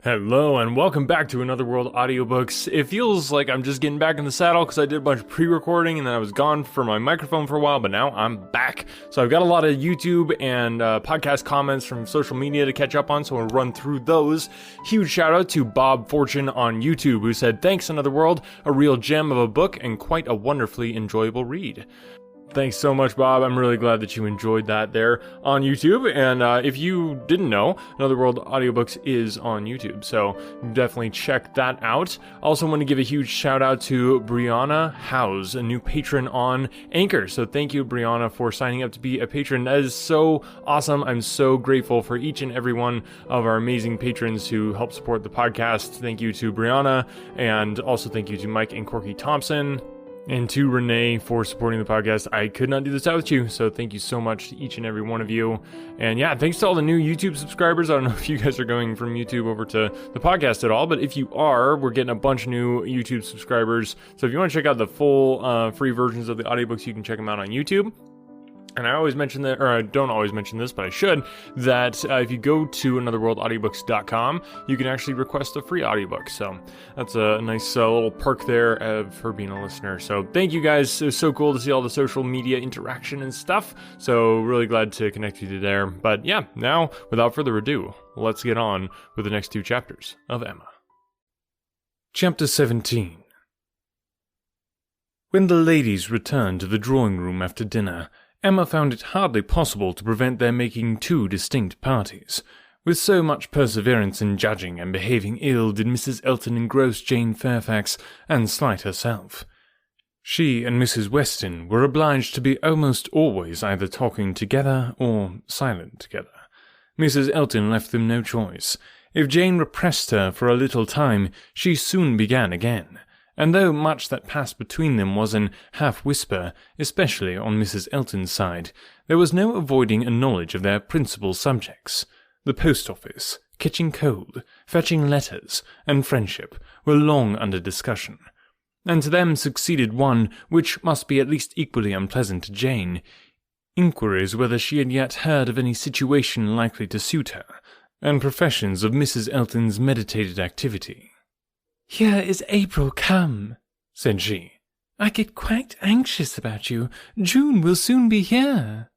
Hello and welcome back to Another World Audiobooks. It feels like I'm just getting back in the saddle because I did a bunch of pre-recording and then I was gone for my microphone for a while, but now I'm back. So I've got a lot of YouTube and podcast comments from social media to catch up on, so I'll run through those. Huge shout out to Bob Fortune on YouTube who said, "Thanks Another World, a real gem of a book and quite a wonderfully enjoyable read." Thanks so much, Bob. I'm really glad that you enjoyed that there on YouTube. And if you didn't know, Another World Audiobooks is on YouTube, so definitely check that out. Also want to give a huge shout out to Brianna Howes, a new patron on Anchor. So thank you, Brianna, for signing up to be a patron. That is so awesome. I'm so grateful for each and every one of our amazing patrons who help support the podcast. Thank you to Brianna, and also thank you to Mike and Corky Thompson. And to Renee for supporting the podcast. I could not do this without you, so thank you so much to each and every one of you. And yeah, thanks to all the new YouTube subscribers. I don't know if you guys are going from YouTube over to the podcast at all, but if you are, we're getting a bunch of new YouTube subscribers. So if you want to check out the full free versions of the audiobooks, you can check them out on YouTube. And I always mention that, or I don't always mention this, but I should, that if you go to anotherworldaudiobooks.com, you can actually request a free audiobook. So that's a nice little perk there for being a listener. So thank you guys. It was so cool to see all the social media interaction and stuff. So really glad to connect you there. But yeah, now, without further ado, let's get on with the next two chapters of Emma. Chapter 17. When the ladies returned to the drawing room after dinner, Emma found it hardly possible to prevent their making two distinct parties. With so much perseverance in judging and behaving ill did Mrs. Elton engross Jane Fairfax and slight herself. She and Mrs. Weston were obliged to be almost always either talking together or silent together. Mrs. Elton left them no choice. If Jane repressed her for a little time, she soon began again. And though much that passed between them was in half-whisper, especially on Mrs. Elton's side, there was no avoiding a knowledge of their principal subjects. The post-office, catching cold, fetching letters, and friendship were long under discussion. And to them succeeded one which must be at least equally unpleasant to Jane, inquiries whether she had yet heard of any situation likely to suit her, and professions of Mrs. Elton's meditated activity. "Here is April come," said she. "I get quite anxious about you. June will soon be here."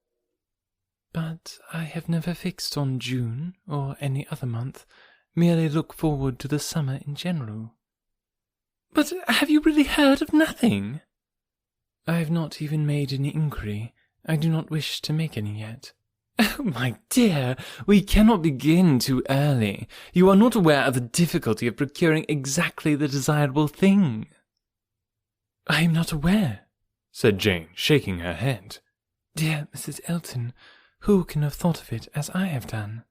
"But I have never fixed on June or any other month, merely look forward to the summer in general." "But have you really heard of nothing?" "I have not even made any inquiry. I do not wish to make any yet." "Oh, my dear, we cannot begin too early. You are not aware of the difficulty of procuring exactly the desirable thing." "I am not aware," said Jane, shaking her head. "Dear Mrs. Elton, who can have thought of it as I have done?"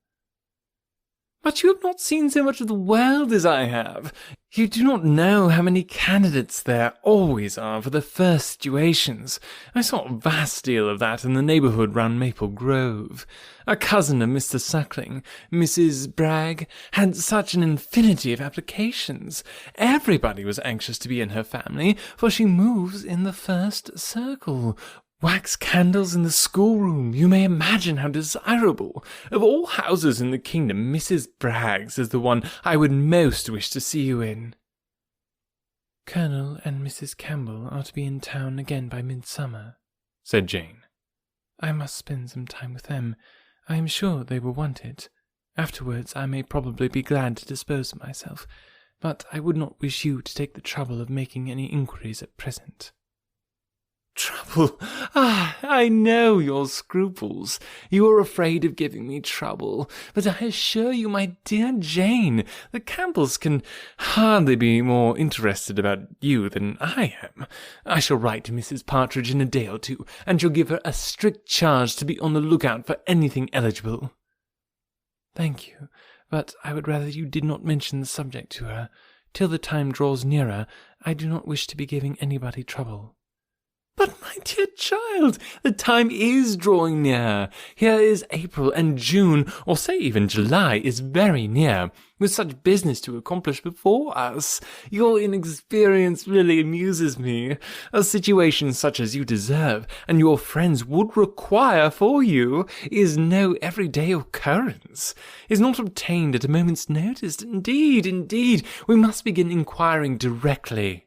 "But you have not seen so much of the world as I have. You do not know how many candidates there always are for the first situations. I saw a vast deal of that in the neighbourhood round Maple Grove. A cousin of Mr. Suckling, Mrs. Bragg, had such an infinity of applications. Everybody was anxious to be in her family, for she moves in the first circle. Wax candles in the schoolroom, you may imagine how desirable. Of all houses in the kingdom, Mrs. Bragg's is the one I would most wish to see you in." "Colonel and Mrs. Campbell are to be in town again by midsummer," said Jane. "I must spend some time with them. I am sure they will want it. Afterwards I may probably be glad to dispose of myself, but I would not wish you to take the trouble of making any inquiries at present." "Trouble? Ah, I know your scruples. You are afraid of giving me trouble. But I assure you, my dear Jane, the Campbells can hardly be more interested about you than I am. I shall write to Mrs. Partridge in a day or two, and shall give her a strict charge to be on the lookout for anything eligible." "Thank you, but I would rather you did not mention the subject to her. Till the time draws nearer, I do not wish to be giving anybody trouble." But, my dear child, the time is drawing near. Here is April, and June, or say even July, is very near, with such business to accomplish before us. Your inexperience really amuses me. A situation such as you deserve, and your friends would require for you, is no everyday occurrence, is not obtained at a moment's notice. Indeed, we must begin inquiring directly.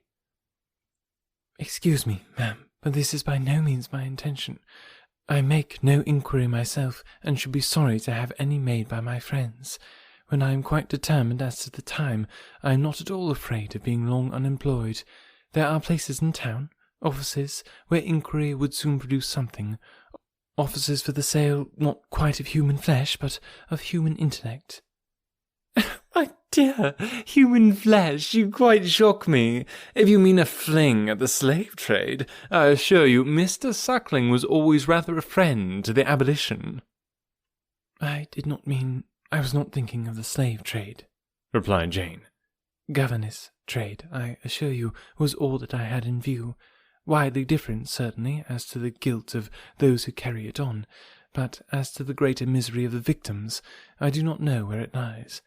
Excuse me, ma'am, but this is by no means my intention. I make no inquiry myself, and should be sorry to have any made by my friends. When I am quite determined as to the time, I am not at all afraid of being long unemployed. There are places in town, offices, where inquiry would soon produce something. Offices for the sale, not quite of human flesh, but of human intellect. My dear, human flesh, you quite shock me. If you mean a fling at the slave trade, I assure you Mr. Suckling was always rather a friend to the abolition. I was not thinking of the slave trade, replied Jane. Governess trade, I assure you, was all that I had in view. Widely different, certainly, as to the guilt of those who carry it on, but as to the greater misery of the victims, I do not know where it lies.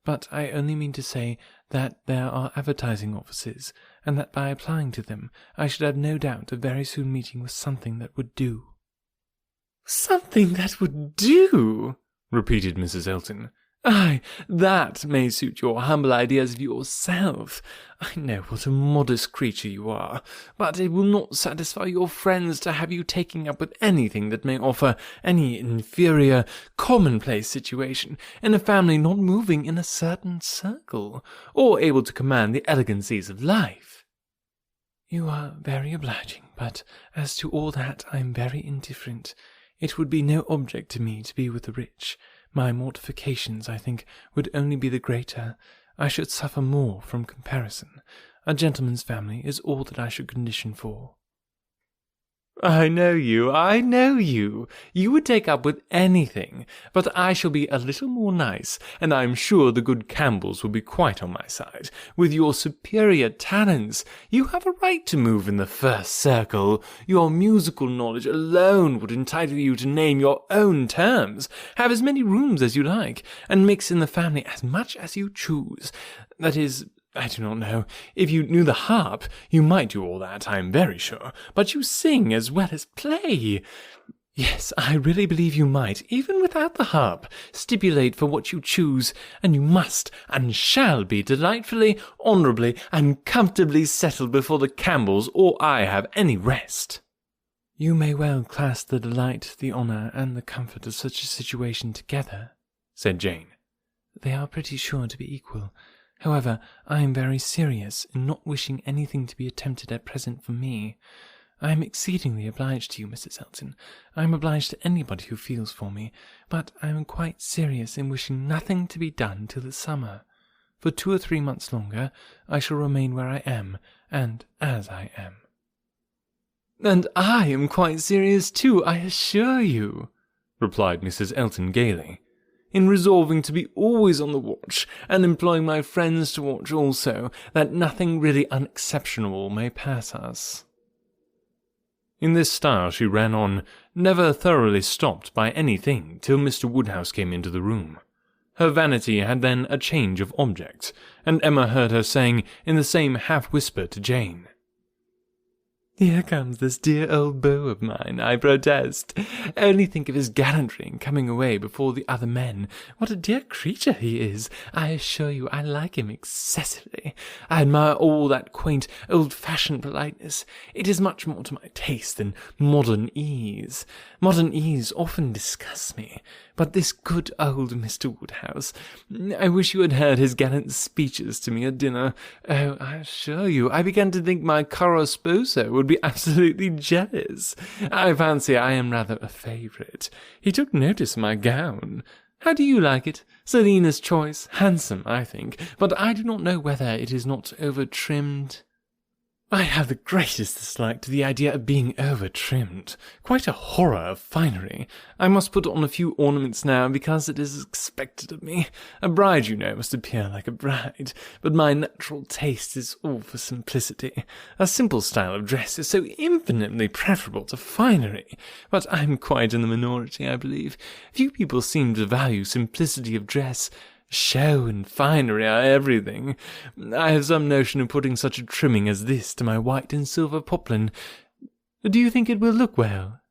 But I only mean to say that there are advertising offices, and that by applying to them I should have no doubt of very soon meeting with something that would do. Something that would do? Repeated Mrs. Elton. Ay, that may suit your humble ideas of yourself. I know what a modest creature you are, but it will not satisfy your friends to have you taking up with anything that may offer any inferior, commonplace situation in a family not moving in a certain circle, or able to command the elegancies of life. You are very obliging, but as to all that I am very indifferent. It would be no object to me to be with the rich. My mortifications, I think, would only be the greater. I should suffer more from comparison. A gentleman's family is all that I should condition for. I know you. You would take up with anything, but I shall be a little more nice, and I am sure the good Campbells will be quite on my side. With your superior talents, you have a right to move in the first circle. Your musical knowledge alone would entitle you to name your own terms, have as many rooms as you like, and mix in the family as much as you choose. That is, I do not know. If you knew the harp, you might do all that, I am very sure. But you sing as well as play. Yes, I really believe you might, even without the harp, stipulate for what you choose, and you must and shall be delightfully, honourably, and comfortably settled before the Campbells or I have any rest. You may well class the delight, the honour, and the comfort of such a situation together, said Jane. They are pretty sure to be equal. However, I am very serious in not wishing anything to be attempted at present for me. I am exceedingly obliged to you, Mrs. Elton. I am obliged to anybody who feels for me, but I am quite serious in wishing nothing to be done till the summer. For 2 or 3 months longer I shall remain where I am, and as I am. And I am quite serious too, I assure you, replied Mrs. Elton gaily, in resolving to be always on the watch, and employing my friends to watch also, that nothing really unexceptionable may pass us. In this style she ran on, never thoroughly stopped by anything till Mr. Woodhouse came into the room. Her vanity had then a change of object, and Emma heard her saying in the same half-whisper to Jane, Here comes this dear old beau of mine, I protest. Only think of his gallantry in coming away before the other men. What a dear creature he is! I assure you I like him excessively. I admire all that quaint, old-fashioned politeness. It is much more to my taste than modern ease. Modern ease often disgusts me. But this good old Mr. Woodhouse, I wish you had heard his gallant speeches to me at dinner. Oh, I assure you, I began to think my caro sposo would be absolutely jealous. I fancy I am rather a favourite. He took notice of my gown. How do you like it? Selina's choice, handsome, I think, but I do not know whether it is not over-trimmed. I have the greatest dislike to the idea of being over-trimmed. Quite a horror of finery. I must put on a few ornaments now because it is expected of me. A bride, you know, must appear like a bride, but my natural taste is all for simplicity. A simple style of dress is so infinitely preferable to finery, but I am quite in the minority, I believe. Few people seem to value simplicity of dress. Show and finery are everything. I have some notion of putting such a trimming as this to my white and silver poplin. Do you think it will look well?"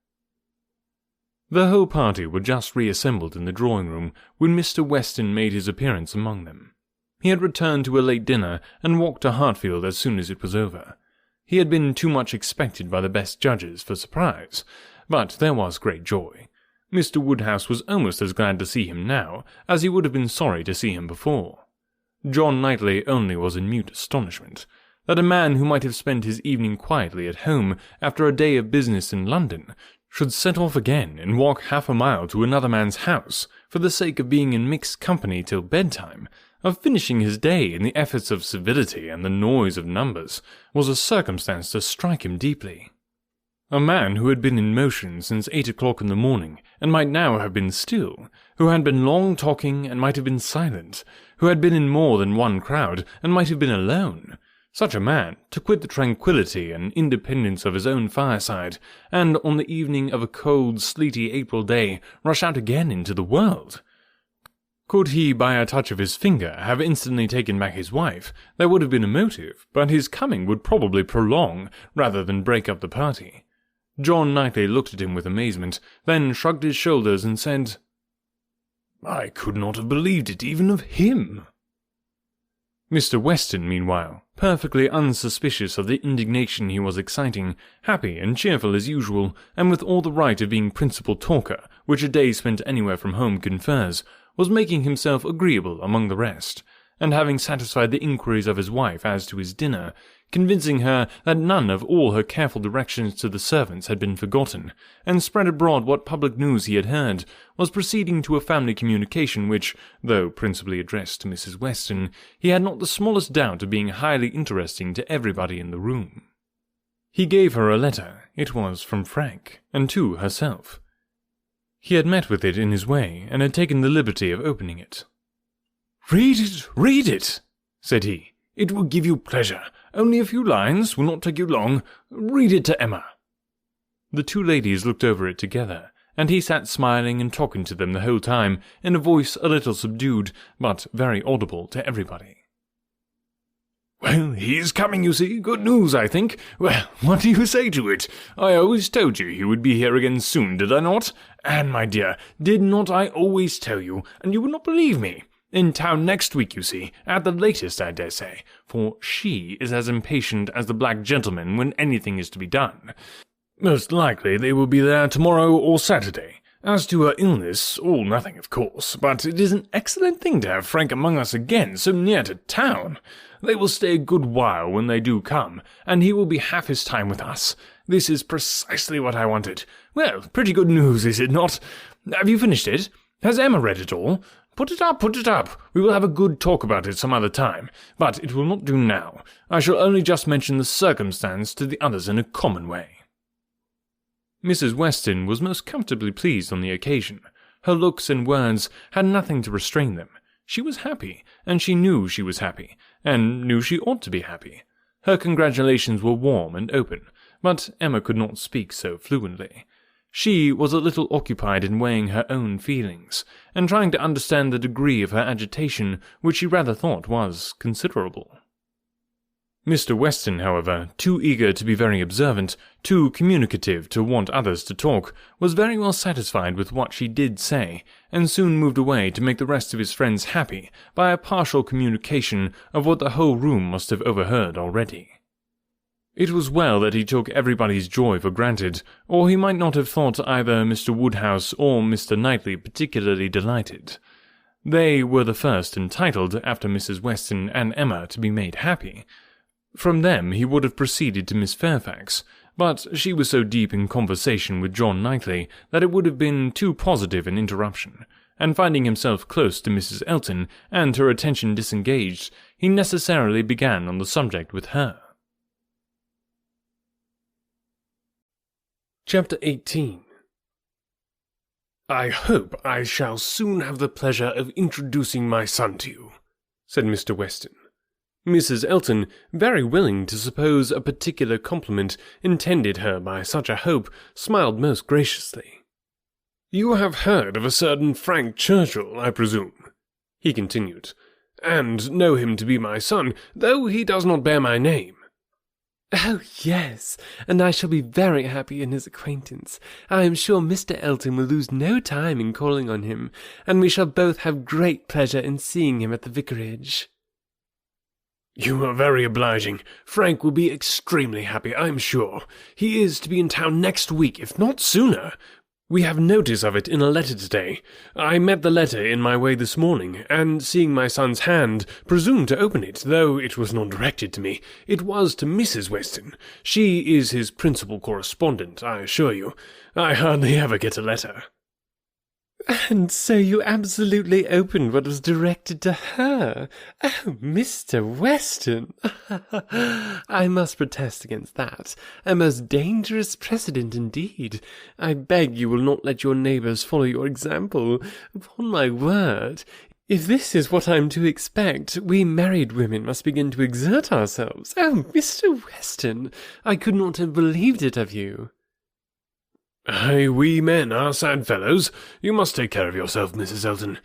The whole party were just reassembled in the drawing-room when Mr. Weston made his appearance among them. He had returned to a late dinner and walked to Hartfield as soon as it was over. He had been too much expected by the best judges for surprise, but there was great joy. Mr. Woodhouse was almost as glad to see him now as he would have been sorry to see him before. John Knightley only was in mute astonishment that a man who might have spent his evening quietly at home after a day of business in London should set off again and walk half a mile to another man's house for the sake of being in mixed company till bedtime, of finishing his day in the efforts of civility and the noise of numbers, was a circumstance to strike him deeply. A man who had been in motion since 8 o'clock in the morning, and might now have been still, who had been long talking and might have been silent, who had been in more than one crowd and might have been alone. Such a man, to quit the tranquillity and independence of his own fireside, and on the evening of a cold, sleety April day, rush out again into the world. Could he, by a touch of his finger, have instantly taken back his wife, there would have been a motive, but his coming would probably prolong rather than break up the party. John Knightley looked at him with amazement, then shrugged his shoulders and said, "I could not have believed it even of him." Mr. Weston, meanwhile, perfectly unsuspicious of the indignation he was exciting, happy and cheerful as usual, and with all the right of being principal talker, which a day spent anywhere from home confers, was making himself agreeable among the rest, and having satisfied the inquiries of his wife as to his dinner, convincing her that none of all her careful directions to the servants had been forgotten, and spread abroad what public news he had heard, was proceeding to a family communication which, though principally addressed to Mrs. Weston, he had not the smallest doubt of being highly interesting to everybody in the room. He gave her a letter. It was from Frank, and to herself. He had met with it in his way, and had taken the liberty of opening it. Read it," said he. "It will give you pleasure. Only a few lines, will not take you long. Read it to Emma." The two ladies looked over it together, and he sat smiling and talking to them the whole time, in a voice a little subdued, but very audible to everybody. "Well, he is coming, you see. Good news, I think. Well, what do you say to it? I always told you he would be here again soon, did I not? Anne, my dear, did not I always tell you, and you would not believe me? In town next week, you see, at the latest, I dare say, for she is as impatient as the black gentleman when anything is to be done. Most likely they will be there tomorrow or Saturday. As to her illness, all nothing, of course, but it is an excellent thing to have Frank among us again, so near to town. They will stay a good while when they do come, and he will be half his time with us. This is precisely what I wanted. Well, pretty good news, is it not? Have you finished it? Has Emma read it all? Put it up. We will have a good talk about it some other time, but it will not do now. I shall only just mention the circumstance to the others in a common way." Mrs. Weston was most comfortably pleased on the occasion. Her looks and words had nothing to restrain them. She was happy, and she knew she was happy, and knew she ought to be happy. Her congratulations were warm and open, but Emma could not speak so fluently. She was a little occupied in weighing her own feelings, and trying to understand the degree of her agitation, which she rather thought was considerable. Mr. Weston, however, too eager to be very observant, too communicative to want others to talk, was very well satisfied with what she did say, and soon moved away to make the rest of his friends happy by a partial communication of what the whole room must have overheard already. It was well that he took everybody's joy for granted, or he might not have thought either Mr. Woodhouse or Mr. Knightley particularly delighted. They were the first entitled, after Mrs. Weston and Emma, to be made happy. From them he would have proceeded to Miss Fairfax, but she was so deep in conversation with John Knightley that it would have been too positive an interruption, and finding himself close to Mrs. Elton, and her attention disengaged, he necessarily began on the subject with her. Chapter 18. "I hope I shall soon have the pleasure of introducing my son to you," said Mr. Weston. Mrs. Elton, very willing to suppose a particular compliment intended her by such a hope, smiled most graciously. "You have heard of a certain Frank Churchill, I presume," he continued, "and know him to be my son, though he does not bear my name." "Oh, yes, and I shall be very happy in his acquaintance. I am sure Mr. Elton will lose no time in calling on him, and we shall both have great pleasure in seeing him at the vicarage." "You are very obliging. Frank will be extremely happy, I am sure. He is to be in town next week, if not sooner. We have notice of it in a letter today. I met the letter in my way this morning, and seeing my son's hand, presumed to open it, though it was not directed to me. It was to Mrs. Weston. She is his principal correspondent, I assure you. I hardly ever get a letter." "And so you absolutely opened what was directed to her? Oh, Mr. Weston! I must protest against that. A most dangerous precedent indeed. I beg you will not let your neighbours follow your example. Upon my word, if this is what I am to expect, we married women must begin to exert ourselves. Oh, Mr. Weston, I could not have believed it of you." "Aye, we men are sad fellows. You must take care of yourself, Mrs. Elton.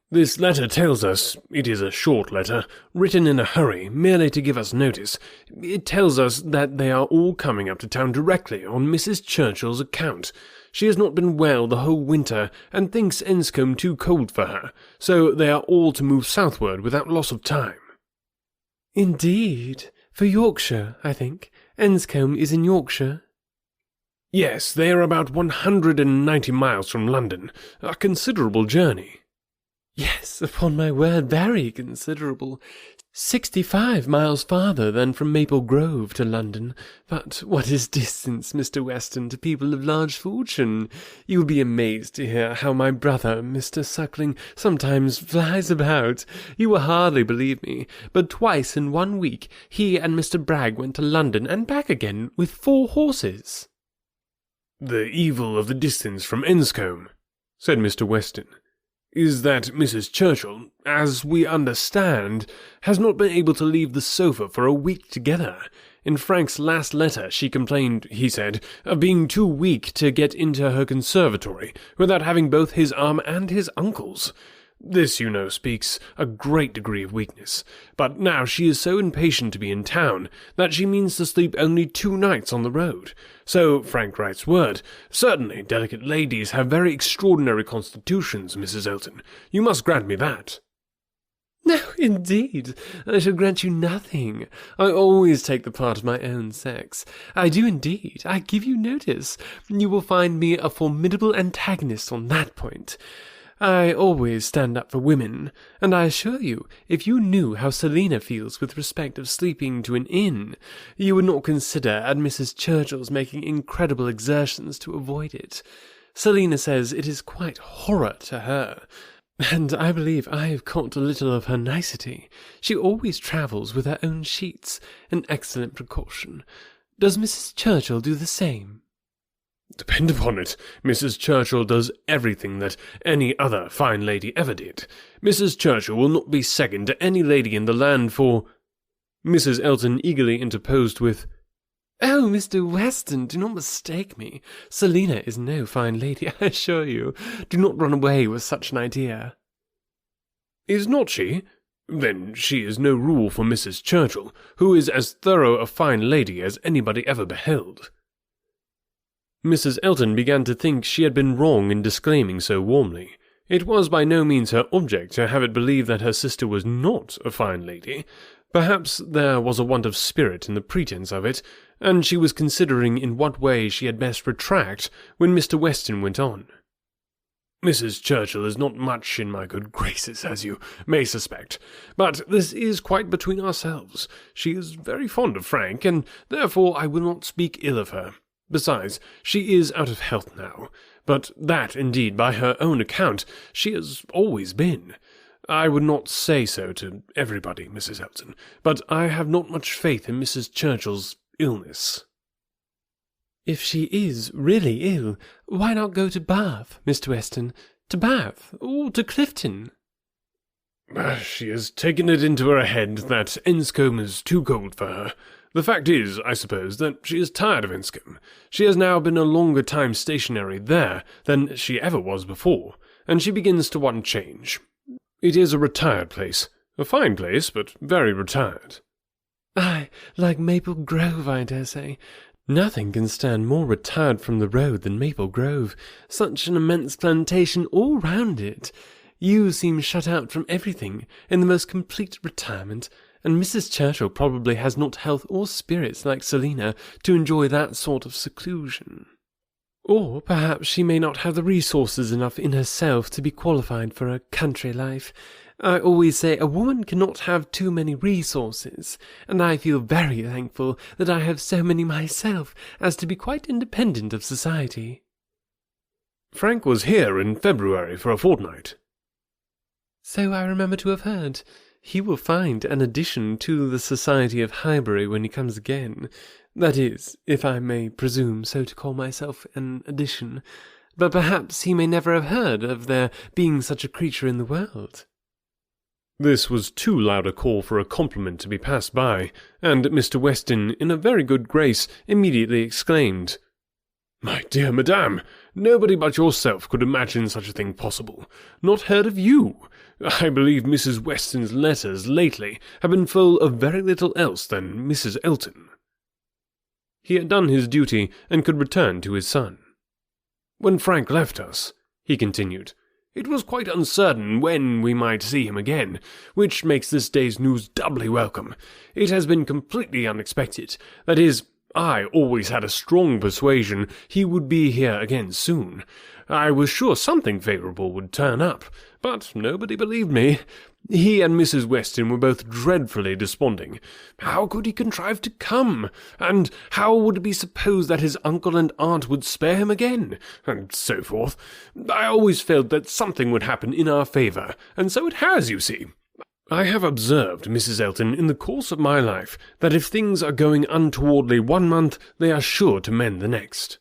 This letter tells us, it is a short letter, written in a hurry, merely to give us notice. It tells us that they are all coming up to town directly on Mrs. Churchill's account. She has not been well the whole winter, and thinks Enscombe too cold for her, so they are all to move southward without loss of time." "Indeed? For Yorkshire, I think. Enscombe is in Yorkshire?" "Yes, they are about 190 miles from London, a considerable journey." "Yes, upon my word, very considerable. 65 miles farther than from Maple Grove to London. But what is distance, Mr. Weston, to people of large fortune? You will be amazed to hear how my brother, Mr. Suckling, sometimes flies about. You will hardly believe me, but twice in 1 week he and Mr. Bragg went to London and back again with 4 horses. "The evil of the distance from Enscombe," said Mr. Weston, "is that Mrs. Churchill, as we understand, has not been able to leave the sofa for a week together. In Frank's last letter she complained, he said, of being too weak to get into her conservatory without having both his arm and his uncle's. This, you know, speaks a great degree of weakness, but now she is so impatient to be in town that she means to sleep only 2 nights on the road. So Frank writes word. Certainly, delicate ladies have very extraordinary constitutions, Mrs. Elton. You must grant me that." "No, indeed, I shall grant you nothing. I always take the part of my own sex. I do indeed. I give you notice. You will find me a formidable antagonist on that point. I always stand up for women, and I assure you, if you knew how Selina feels with respect of sleeping to an inn, you would not consider at Mrs. Churchill's making incredible exertions to avoid it. Selina says it is quite horror to her, and I believe I have caught a little of her nicety. She always travels with her own sheets, an excellent precaution. Does Mrs. Churchill do the same?" "Depend upon it, Mrs. Churchill does everything that any other fine lady ever did. Mrs. Churchill will not be second to any lady in the land for—" Mrs. Elton eagerly interposed with, "Oh, Mr. Weston, do not mistake me. Selina is no fine lady, I assure you. Do not run away with such an idea." "Is not she? Then she is no rule for Mrs. Churchill, who is as thorough a fine lady as anybody ever beheld." Mrs. Elton began to think she had been wrong in disclaiming so warmly. It was by no means her object to have it believed that her sister was not a fine lady. Perhaps there was a want of spirit in the pretence of it, and she was considering in what way she had best retract when Mr. Weston went on. "Mrs. Churchill is not much in my good graces, as you may suspect, but this is quite between ourselves. She is very fond of Frank, and therefore I will not speak ill of her. Besides, she is out of health now, but that, indeed, by her own account, she has always been. I would not say so to everybody, Mrs. Elton, but I have not much faith in Mrs. Churchill's illness." If she is really ill, why not go to Bath, Mr. Weston? To Bath, or to Clifton? She has taken it into her head that Enscombe is too cold for her. The fact is, I suppose, that she is tired of Enscombe. She has now been a longer time stationary there than she ever was before, and she begins to want change. It is a retired place. A fine place, but very retired. Aye, like Maple Grove, I dare say. Nothing can stand more retired from the road than Maple Grove. Such an immense plantation all round it. You seem shut out from everything, in the most complete retirement, and Mrs. Churchill probably has not health or spirits like Selina to enjoy that sort of seclusion. Or perhaps she may not have the resources enough in herself to be qualified for a country life. I always say a woman cannot have too many resources, and I feel very thankful that I have so many myself as to be quite independent of society. Frank was here in February for a fortnight. So I remember to have heard. He will find an addition to the Society of Highbury when he comes again. That is, if I may presume so to call myself an addition. But perhaps he may never have heard of there being such a creature in the world. This was too loud a call for a compliment to be passed by, and Mr. Weston, in a very good grace, immediately exclaimed, "My dear madame, nobody but yourself could imagine such a thing possible. Not heard of you! I believe Mrs. Weston's letters lately have been full of very little else than Mrs. Elton." He had done his duty and could return to his son. "When Frank left us," he continued, "it was quite uncertain when we might see him again, which makes this day's news doubly welcome. It has been completely unexpected. That is, I always had a strong persuasion he would be here again soon. I was sure something favourable would turn up, but nobody believed me. He and Mrs. Weston were both dreadfully desponding. How could he contrive to come? And how would it be supposed that his uncle and aunt would spare him again? And so forth. I always felt that something would happen in our favour, and so it has, you see. I have observed, Mrs. Elton, in the course of my life, that if things are going untowardly one month, they are sure to mend the next."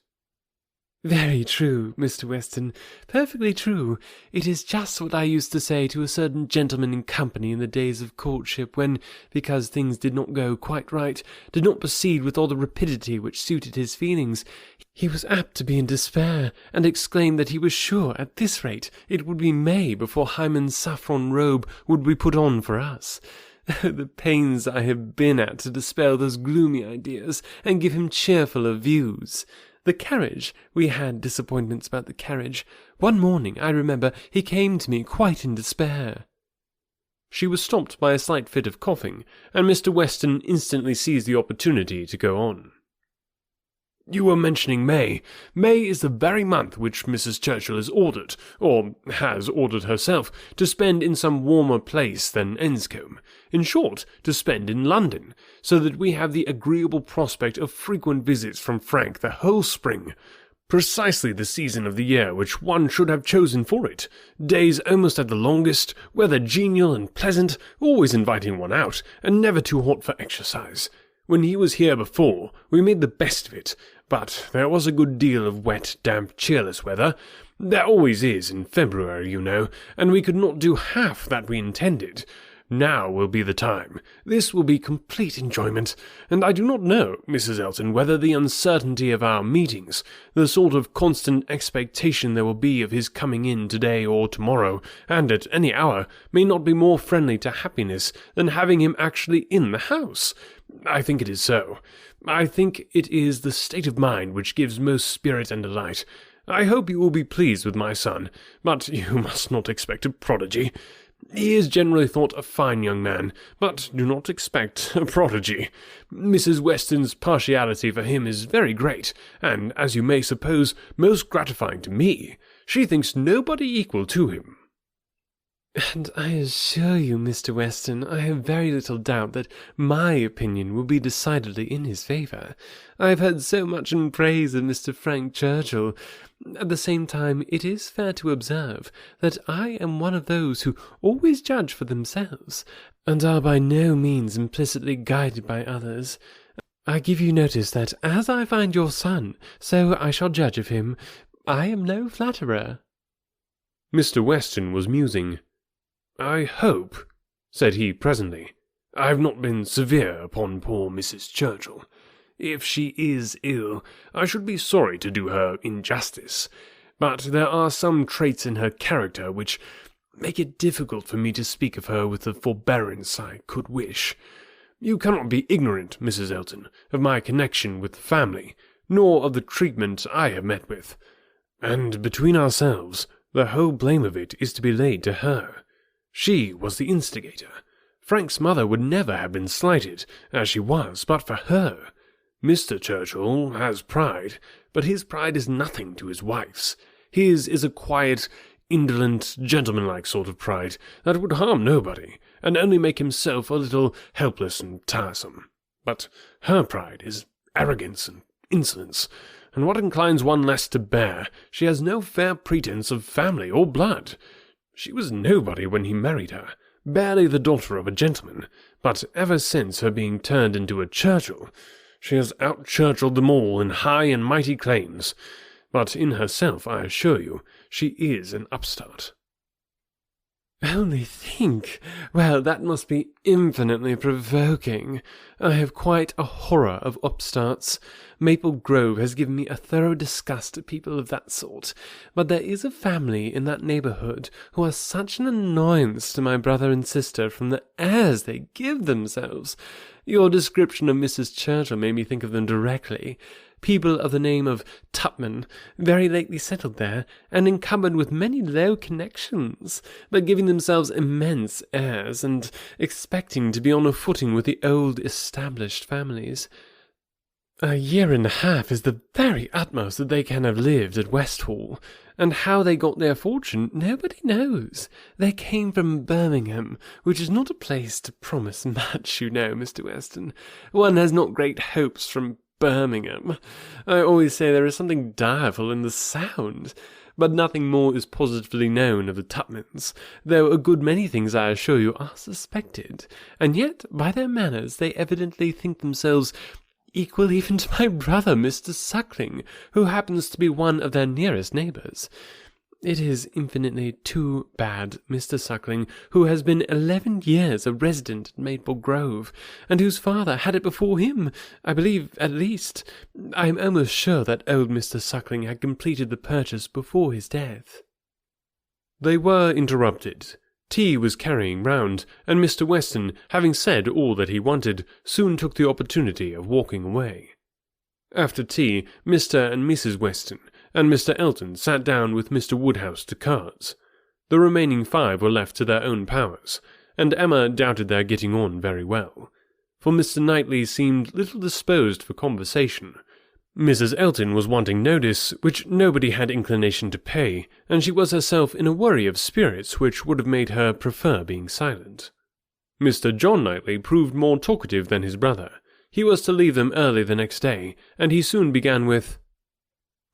Very true, Mr. Weston, perfectly true. It is just what I used to say to a certain gentleman in company in the days of courtship, when, because things did not go quite right, did not proceed with all the rapidity which suited his feelings, he was apt to be in despair, and exclaimed that he was sure, at this rate, it would be May before Hymen's saffron robe would be put on for us. The pains I have been at to dispel those gloomy ideas, and give him cheerfuller views. The carriage, we had disappointments about the carriage. One morning, I remember, he came to me quite in despair. She was stopped by a slight fit of coughing, and Mr. Weston instantly seized the opportunity to go on. "You were mentioning May. May is the very month which Mrs. Churchill is ordered, or has ordered herself, to spend in some warmer place than Enscombe. In short, to spend in London, so that we have the agreeable prospect of frequent visits from Frank the whole spring. Precisely the season of the year which one should have chosen for it. Days almost at the longest, weather genial and pleasant, always inviting one out, and never too hot for exercise. When he was here before, we made the best of it, but there was a good deal of wet, damp, cheerless weather. There always is in February, you know, and we could not do half that we intended. Now will be the time. This will be complete enjoyment, and I do not know, Mrs. Elton, whether the uncertainty of our meetings, the sort of constant expectation there will be of his coming in today or tomorrow, and at any hour, may not be more friendly to happiness than having him actually in the house. I think it is so. I think it is the state of mind which gives most spirit and delight. I hope you will be pleased with my son, but you must not expect a prodigy. He is generally thought a fine young man, but do not expect a prodigy. Mrs. Weston's partiality for him is very great, and, as you may suppose, most gratifying to me. She thinks nobody equal to him. And I assure you, Mr. Weston, I have very little doubt that my opinion will be decidedly in his favour. I have heard so much in praise of Mr. Frank Churchill. At the same time, it is fair to observe that I am one of those who always judge for themselves, and are by no means implicitly guided by others. I give you notice that as I find your son, so I shall judge of him. I am no flatterer." Mr. Weston was musing. "I hope," said he presently, "I have not been severe upon poor Mrs. Churchill. If she is ill, I should be sorry to do her injustice, but there are some traits in her character which make it difficult for me to speak of her with the forbearance I could wish. You cannot be ignorant, Mrs. Elton, of my connection with the family, nor of the treatment I have met with. And between ourselves, the whole blame of it is to be laid to her. She was the instigator. Frank's mother would never have been slighted, as she was, but for her. Mr. Churchill has pride, but his pride is nothing to his wife's. His is a quiet, indolent, gentlemanlike sort of pride that would harm nobody, and only make himself a little helpless and tiresome. But her pride is arrogance and insolence, and what inclines one less to bear, she has no fair pretence of family or blood. She was nobody when he married her, barely the daughter of a gentleman, but ever since her being turned into a Churchill, she has out-Churchilled them all in high and mighty claims. But in herself, I assure you, she is an upstart." "Only think! Well, that must be infinitely provoking. I have quite a horror of upstarts. Maple Grove has given me a thorough disgust at people of that sort, but there is a family in that neighbourhood who are such an annoyance to my brother and sister from the airs they give themselves. Your description of Mrs. Churchill made me think of them directly. People of the name of Tupman, very lately settled there, and encumbered with many low connections, but giving themselves immense airs, and expecting to be on a footing with the old established families. A year and a half is the very utmost that they can have lived at Westhall, and how they got their fortune nobody knows. They came from Birmingham, which is not a place to promise much, you know, Mr. Weston. One has not great hopes from Birmingham. I always say there is something direful in the sound, but nothing more is positively known of the Tupmans, though a good many things, I assure you, are suspected, and yet by their manners they evidently think themselves equal even to my brother, Mr. Suckling, who happens to be one of their nearest neighbours. It is infinitely too bad, Mr. Suckling, who has been 11 years a resident at Maple Grove, and whose father had it before him, I believe, at least. I am almost sure that old Mr. Suckling had completed the purchase before his death." They were interrupted. Tea was carrying round, and Mr. Weston, having said all that he wanted, soon took the opportunity of walking away. After tea, Mr. and Mrs. Weston and Mr. Elton sat down with Mr. Woodhouse to cards. The remaining 5 were left to their own powers, and Emma doubted their getting on very well, for Mr. Knightley seemed little disposed for conversation. Mrs. Elton was wanting notice, which nobody had inclination to pay, and she was herself in a worry of spirits which would have made her prefer being silent. Mr. John Knightley proved more talkative than his brother. He was to leave them early the next day, and he soon began with,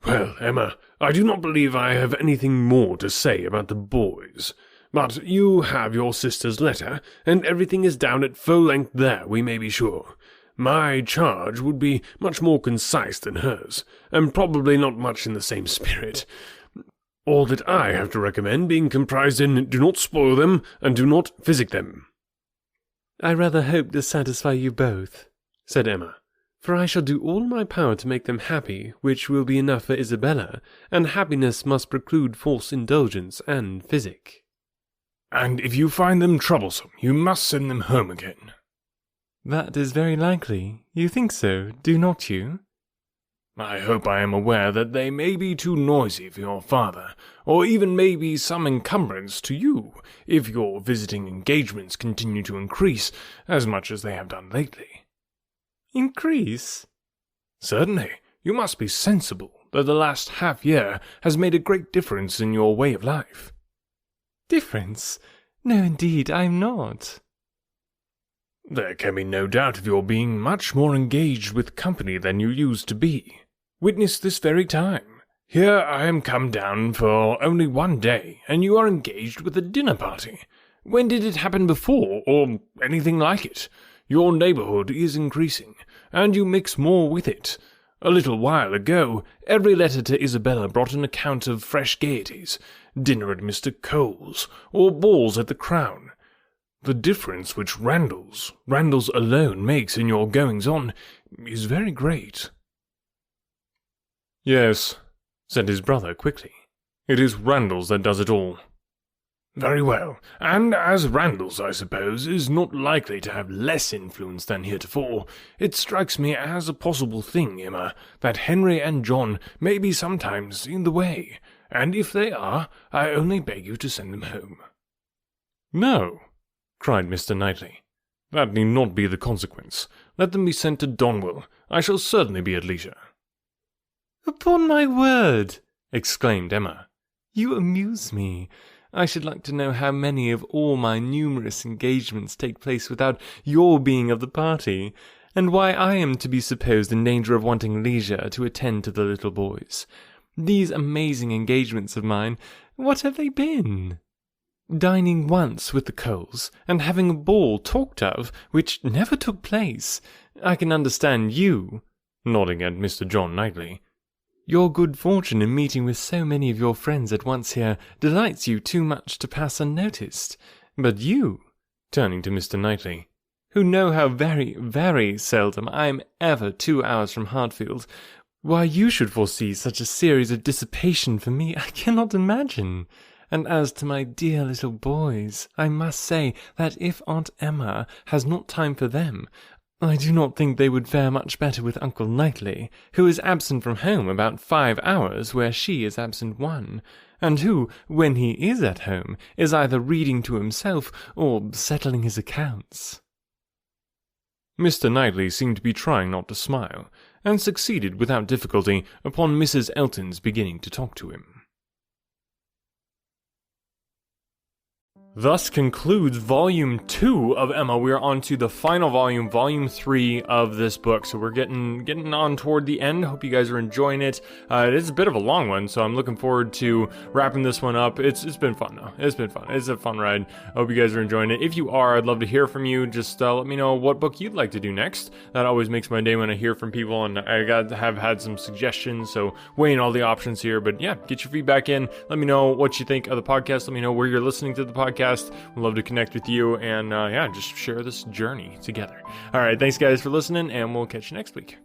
"Well, Emma, I do not believe I have anything more to say about the boys. But you have your sister's letter, and everything is down at full length there, we may be sure. My charge would be much more concise than hers, and probably not much in the same spirit. All that I have to recommend being comprised in do not spoil them, and do not physic them." "I rather hope to satisfy you both," said Emma, "for I shall do all in my power to make them happy, which will be enough for Isabella, and happiness must preclude false indulgence and physic." "And if you find them troublesome, you must send them home again." "That is very likely. You think so, do not you?" "I hope I am aware that they may be too noisy for your father, or even may be some encumbrance to you, if your visiting engagements continue to increase as much as they have done lately." "Increase?" "Certainly. You must be sensible that the last half-year has made a great difference in your way of life." "Difference? No, indeed, I am not." "There can be no doubt of your being much more engaged with company than you used to be. Witness this very time. Here I am come down for only 1 day, and you are engaged with a dinner party. When did it happen before, or anything like it? Your neighbourhood is increasing, and you mix more with it. A little while ago, every letter to Isabella brought an account of fresh gaieties, dinner at Mr. Cole's, or balls at the Crown. The difference which Randall's alone makes in your goings-on is very great." "Yes," said his brother quickly. "It is Randall's that does it all." "Very well, and as Randall's, I suppose, is not likely to have less influence than heretofore, it strikes me as a possible thing, Emma, that Henry and John may be sometimes in the way, and if they are, I only beg you to send them home." "No," cried Mr. Knightley. "That need not be the consequence. Let them be sent to Donwell. I shall certainly be at leisure." "Upon my word," exclaimed Emma, "you amuse me. I should like to know how many of all my numerous engagements take place without your being of the party, and why I am to be supposed in danger of wanting leisure to attend to the little boys. These amazing engagements of mine, what have they been? Dining once with the Coles, and having a ball talked of, which never took place. I can understand you," nodding at Mr. John Knightley. "Your good fortune in meeting with so many of your friends at once here delights you too much to pass unnoticed. But you," turning to Mr. Knightley, "who know how very, very seldom I am ever 2 hours from Hartfield, why you should foresee such a series of dissipation for me, I cannot imagine. And as to my dear little boys, I must say that if Aunt Emma has not time for them, I do not think they would fare much better with Uncle Knightley, who is absent from home about 5 hours, where she is absent 1, and who, when he is at home, is either reading to himself or settling his accounts." Mr. Knightley seemed to be trying not to smile, and succeeded without difficulty upon Mrs. Elton's beginning to talk to him. Thus concludes Volume 2 of Emma. We are on to the final volume, Volume 3 of this book. So we're getting on toward the end. Hope you guys are enjoying it. It is a bit of a long one, so I'm looking forward to wrapping this one up. It's been fun, though. It's been fun. It's a fun ride. I hope you guys are enjoying it. If you are, I'd love to hear from you. Just let me know what book you'd like to do next. That always makes my day when I hear from people, and I have had some suggestions, so weighing all the options here. But yeah, get your feedback in. Let me know what you think of the podcast. Let me know where you're listening to the podcast. We'd love to connect with you and just share this journey together. All right, thanks guys for listening, and we'll catch you next week.